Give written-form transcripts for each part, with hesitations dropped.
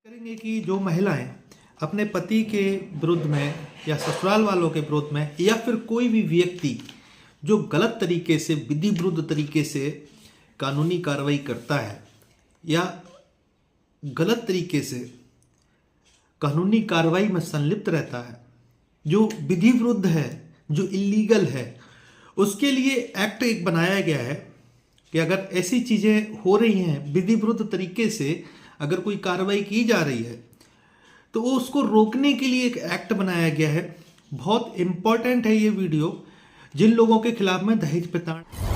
करेंगे कि जो महिलाएं अपने पति के विरुद्ध में या ससुराल वालों के विरुद्ध में या फिर कोई भी व्यक्ति जो गलत तरीके से विधि विरुद्ध तरीके से कानूनी कार्रवाई करता है या गलत तरीके से कानूनी कार्रवाई में संलिप्त रहता है, जो विधि विरुद्ध है, जो इलीगल है, उसके लिए एक्ट एक बनाया गया है कि अगर ऐसी चीज़ें हो रही हैं विधि विरुद्ध तरीके से, अगर कोई कार्रवाई की जा रही है तो वो उसको रोकने के लिए एक एक्ट बनाया गया है। बहुत इम्पॉर्टेंट है ये वीडियो जिन लोगों के खिलाफ में दहेज प्रताड़ना।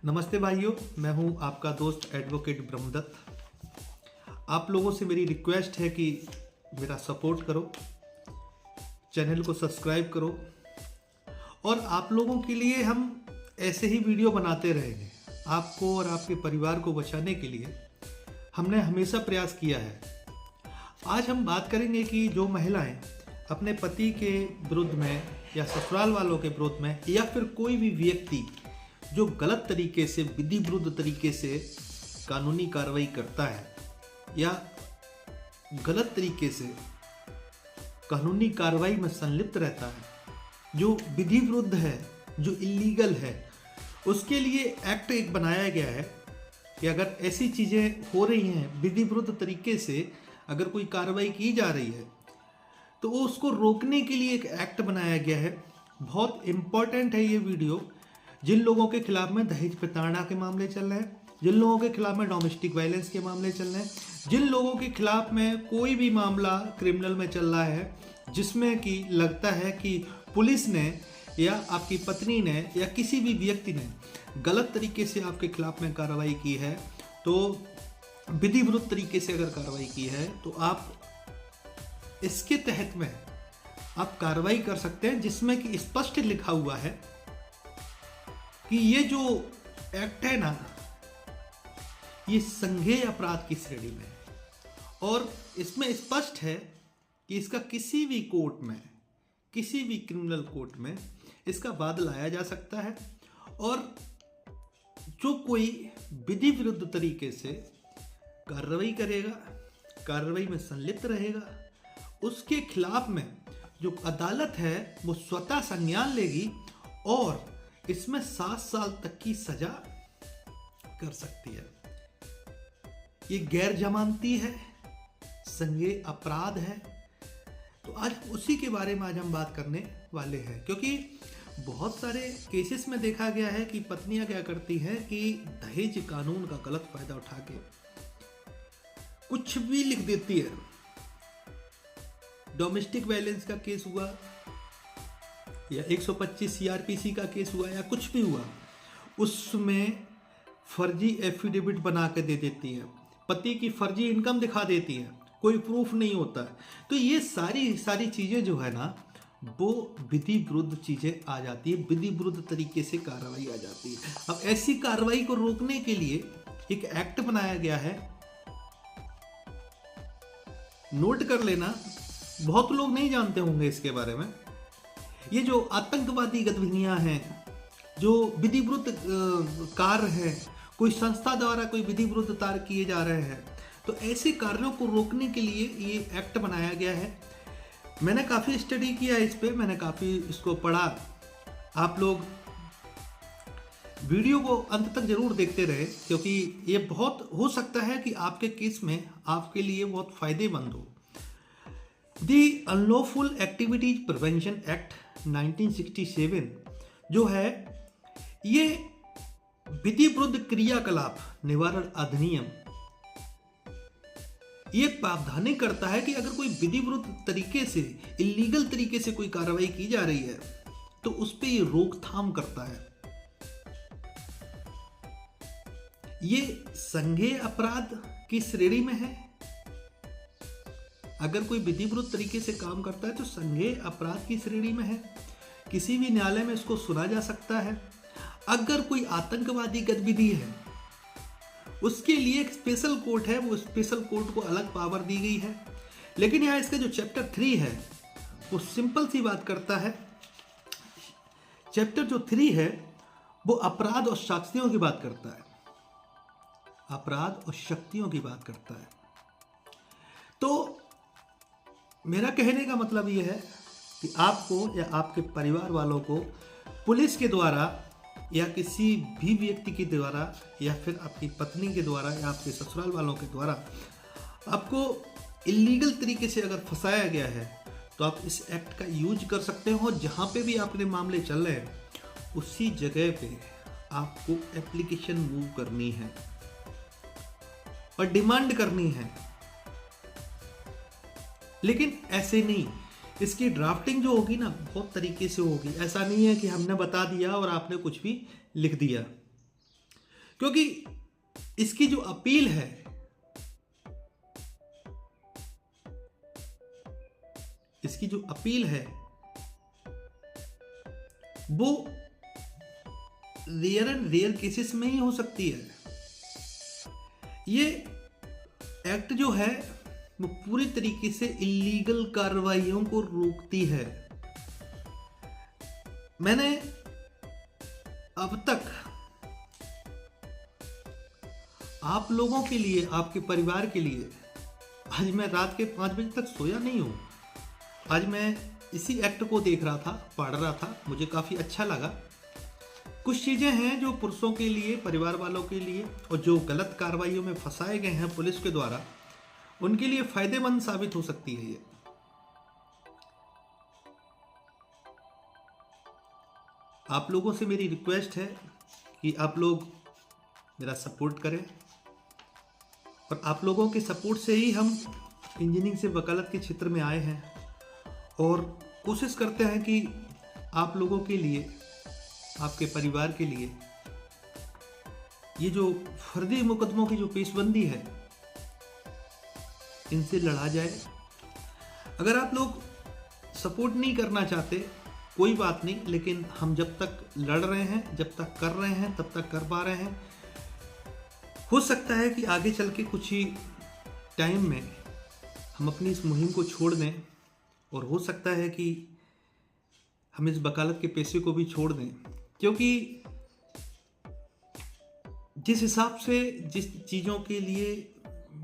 नमस्ते भाइयों, मैं हूं आपका दोस्त एडवोकेट ब्रह्मदत्त। आप लोगों से मेरी रिक्वेस्ट है कि मेरा सपोर्ट करो, चैनल को सब्सक्राइब करो और आप लोगों के लिए हम ऐसे ही वीडियो बनाते रहेंगे। आपको और आपके परिवार को बचाने के लिए हमने हमेशा प्रयास किया है। आज हम बात करेंगे कि जो महिलाएं अपने पति के विरुद्ध में या ससुराल वालों के विरुद्ध में या फिर कोई भी व्यक्ति जो गलत तरीके से विधि विरुद्ध तरीके से कानूनी कार्रवाई करता है या गलत तरीके से कानूनी कार्रवाई में संलिप्त रहता है, जो विधि विरुद्ध है, जो इलीगल है, उसके लिए एक्ट एक बनाया गया है कि अगर ऐसी चीज़ें हो रही हैं विधि विरुद्ध तरीके से, अगर कोई कार्रवाई की जा रही है तो वो उसको रोकने के लिए एक एक्ट बनाया गया है। बहुत इम्पॉर्टेंट है ये वीडियो जिन लोगों के खिलाफ में दहेज प्रताड़ना के मामले चल रहे हैं, जिन लोगों के खिलाफ में डोमेस्टिक वायलेंस के मामले चल रहे हैं, जिन लोगों के खिलाफ में कोई भी मामला क्रिमिनल में चल रहा है जिसमें कि लगता है कि पुलिस ने या आपकी पत्नी ने या किसी भी व्यक्ति ने गलत तरीके से आपके खिलाफ में कार्रवाई की है, तो विधि विरुद्ध तरीके से अगर कार्रवाई की है तो आप इसके तहत में आप कार्रवाई कर सकते हैं, जिसमें कि स्पष्ट लिखा हुआ है कि ये जो एक्ट है ना, ये संज्ञेय अपराध की श्रेणी में है और इसमें स्पष्ट है कि इसका किसी भी कोर्ट में, किसी भी क्रिमिनल कोर्ट में इसका वाद लाया जा सकता है और जो कोई विधि विरुद्ध तरीके से कार्रवाई करेगा, कार्रवाई में संलिप्त रहेगा, उसके खिलाफ में जो अदालत है वो स्वतः संज्ञान लेगी और इसमें 7 साल तक की सजा कर सकती है। ये गैर जमानती है, संज्ञेय अपराध है। तो आज उसी के बारे में आज हम बात करने वाले हैं, क्योंकि बहुत सारे केसेस में देखा गया है कि पत्नियां क्या करती हैं कि दहेज कानून का गलत फायदा उठा के कुछ भी लिख देती है। डोमेस्टिक वायलेंस का केस हुआ या 125 सीआरपीसी का केस हुआ या कुछ भी हुआ, उसमें फर्जी एफिडेविट बना के दे देती है, पति की फर्जी इनकम दिखा देती है, कोई प्रूफ नहीं होता है। तो ये सारी चीज़ें जो है ना, वो विधि विरुद्ध चीज़ें आ जाती है, विधि विरुद्ध तरीके से कार्रवाई आ जाती है। अब ऐसी कार्रवाई को रोकने के लिए एक एक्ट बनाया गया है। नोट कर लेना, बहुत लोग नहीं जानते होंगे इसके बारे में। ये जो आतंकवादी गतिविधियां हैं, जो विधि विरुद्ध कार्य है, कोई संस्था द्वारा कोई विधि विरुद्ध कार्य किए जा रहे हैं, तो ऐसे कार्यों को रोकने के लिए ये एक्ट बनाया गया है। मैंने काफ़ी स्टडी किया इस पे, मैंने काफ़ी इसको पढ़ा। आप लोग वीडियो को अंत तक जरूर देखते रहे, क्योंकि ये बहुत हो सकता है कि आपके केस में आपके लिए बहुत फायदेमंद हो। दी अनलॉफुल एक्टिविटीज प्रिवेंशन एक्ट 1967 जो है, ये विधि विरुद्ध क्रियाकलाप निवारण अधिनियम ये प्रावधान करता है कि अगर कोई विधि विरुद्ध तरीके से, इलीगल तरीके से कोई कार्रवाई की जा रही है तो उस पर ये रोकथाम करता है। ये संज्ञेय अपराध की श्रेणी में है। अगर कोई विधि विरुद्ध तरीके से काम करता है तो संज्ञेय अपराध की श्रेणी में है। किसी भी न्यायालय में इसको सुना जा सकता है। अगर कोई आतंकवादी गतिविधि है, उसके लिए एक स्पेशल कोर्ट है, वो स्पेशल कोर्ट को अलग पावर दी गई है। लेकिन यहाँ इसका जो चैप्टर 3 है वो सिंपल सी बात करता है चैप्टर जो 3 है वो अपराध और शक्तियों की बात करता है। अपराध और शक्तियों की बात करता है। तो मेरा कहने का मतलब यह है कि आपको या आपके परिवार वालों को पुलिस के द्वारा या किसी भी व्यक्ति के द्वारा या फिर आपकी पत्नी के द्वारा या आपके ससुराल वालों के द्वारा आपको इलीगल तरीके से अगर फंसाया गया है तो आप इस एक्ट का यूज कर सकते हो। जहाँ पे भी आपके मामले चल रहे हैं उसी जगह पे आपको एप्लीकेशन मूव करनी है और डिमांड करनी है। लेकिन ऐसे नहीं, इसकी ड्राफ्टिंग जो होगी ना बहुत तरीके से होगी। ऐसा नहीं है कि हमने बता दिया और आपने कुछ भी लिख दिया, क्योंकि इसकी जो अपील है वो रेयर एंड रेयर केसेस में ही हो सकती है। ये एक्ट जो है वो पूरी तरीके से इलीगल कार्रवाइयों को रोकती है। मैंने अब तक आप लोगों के लिए, आपके परिवार के लिए, आज मैं रात के 5 बजे तक सोया नहीं हूं। आज मैं इसी एक्ट को देख रहा था, पढ़ रहा था, मुझे काफ़ी अच्छा लगा। कुछ चीज़ें हैं जो पुरुषों के लिए, परिवार वालों के लिए और जो गलत कार्रवाइयों में फंसाए गए हैं पुलिस के द्वारा, उनके लिए फायदेमंद साबित हो सकती है ये। आप लोगों से मेरी रिक्वेस्ट है कि आप लोग मेरा सपोर्ट करें और आप लोगों के सपोर्ट से ही हम इंजीनियरिंग से वकालत के क्षेत्र में आए हैं और कोशिश करते हैं कि आप लोगों के लिए, आपके परिवार के लिए ये जो फर्जी मुकदमों की जो पेशबंदी है इनसे लड़ा जाए। अगर आप लोग सपोर्ट नहीं करना चाहते कोई बात नहीं, लेकिन हम जब तक लड़ रहे हैं, जब तक कर रहे हैं, तब तक कर पा रहे हैं। हो सकता है कि आगे चल के कुछ ही टाइम में हम अपनी इस मुहिम को छोड़ दें और हो सकता है कि हम इस वकालत के पेशे को भी छोड़ दें, क्योंकि जिस हिसाब से, जिस चीज़ों के लिए,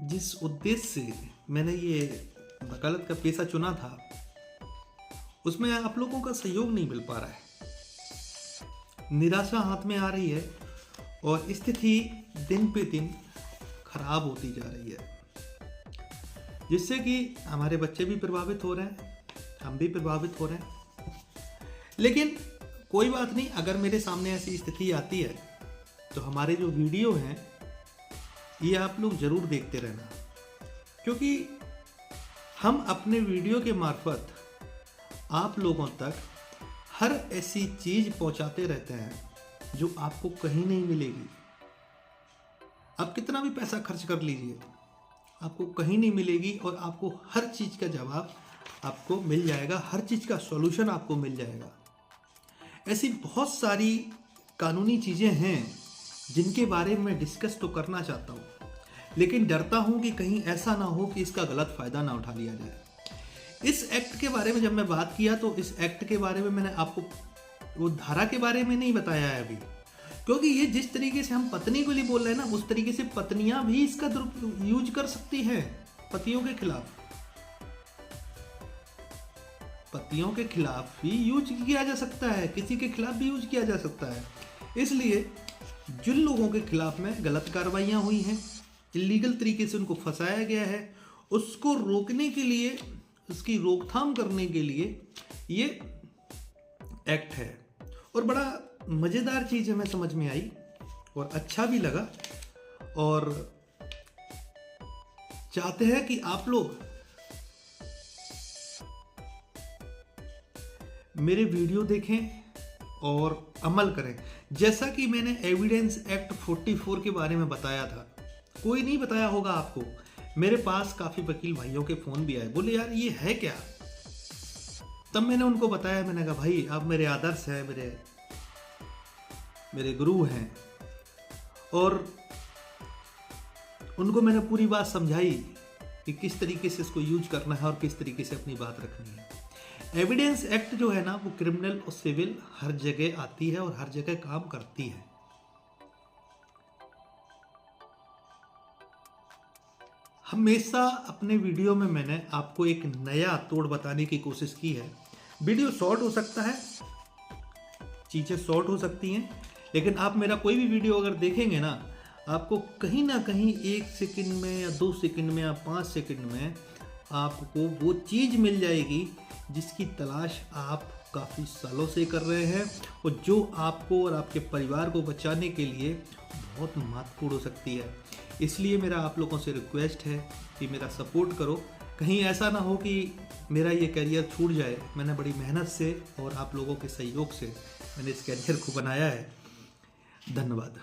जिस उद्देश्य से मैंने ये वकालत का पेशा चुना था उसमें आप लोगों का सहयोग नहीं मिल पा रहा है। निराशा हाथ में आ रही है और स्थिति दिन पे दिन खराब होती जा रही है, जिससे कि हमारे बच्चे भी प्रभावित हो रहे हैं, हम भी प्रभावित हो रहे हैं। लेकिन कोई बात नहीं, अगर मेरे सामने ऐसी स्थिति आती है तो हमारे जो वीडियो हैं ये आप लोग ज़रूर देखते रहना, क्योंकि हम अपने वीडियो के मार्फत आप लोगों तक हर ऐसी चीज़ पहुंचाते रहते हैं जो आपको कहीं नहीं मिलेगी। आप कितना भी पैसा खर्च कर लीजिए, आपको कहीं नहीं मिलेगी और आपको हर चीज़ का जवाब आपको मिल जाएगा, हर चीज़ का सॉल्यूशन आपको मिल जाएगा। ऐसी बहुत सारी कानूनी चीज़ें हैं जिनके बारे में डिस्कस तो करना चाहता हूँ, लेकिन डरता हूँ कि कहीं ऐसा ना हो कि इसका गलत फ़ायदा ना उठा लिया जाए। इस एक्ट के बारे में जब मैं बात किया तो इस एक्ट के बारे में मैंने आपको वो धारा के बारे में नहीं बताया है अभी, क्योंकि ये जिस तरीके से हम पत्नी को लिए बोल रहे हैं ना, उस तरीके से पत्नियां भी इसका यूज कर सकती हैं पतियों के खिलाफ। पतियों के खिलाफ भी यूज किया जा सकता है, किसी के खिलाफ भी यूज किया जा सकता है। इसलिए जिन लोगों के खिलाफ में गलत कार्रवाइयाँ हुई हैं, इलीगल तरीके से उनको फंसाया गया है, उसको रोकने के लिए, उसकी रोकथाम करने के लिए ये एक्ट है। और बड़ा मज़ेदार चीज़ हमें समझ में आई और अच्छा भी लगा, और चाहते हैं कि आप लोग मेरे वीडियो देखें और अमल करें। जैसा कि मैंने एविडेंस एक्ट 44 के बारे में बताया था, कोई नहीं बताया होगा आपको। मेरे पास काफ़ी वकील भाइयों के फ़ोन भी आए, बोले यार ये है क्या। तब मैंने उनको बताया, मैंने कहा भाई आप मेरे आदर्श हैं, मेरे गुरु हैं, और उनको मैंने पूरी बात समझाई कि किस तरीके से इसको यूज करना है और किस तरीके से अपनी बात रखनी है। एविडेंस एक्ट जो है ना वो क्रिमिनल और सिविल हर जगह आती है और हर जगह काम करती है। हमेशा अपने वीडियो में मैंने आपको एक नया तोड़ बताने की कोशिश की है। वीडियो शॉर्ट हो सकता है, चीज़ें शॉर्ट हो सकती हैं, लेकिन आप मेरा कोई भी वीडियो अगर देखेंगे ना, आपको कहीं ना कहीं 1 सेकंड में या 2 सेकंड में या 5 सेकंड में आपको वो चीज़ मिल जाएगी जिसकी तलाश आप काफ़ी सालों से कर रहे हैं और जो आपको और आपके परिवार को बचाने के लिए बहुत महत्वपूर्ण हो सकती है। इसलिए मेरा आप लोगों से रिक्वेस्ट है कि मेरा सपोर्ट करो। कहीं ऐसा ना हो कि मेरा ये करियर छूट जाए। मैंने बड़ी मेहनत से और आप लोगों के सहयोग से मैंने इस करियर को बनाया है। धन्यवाद।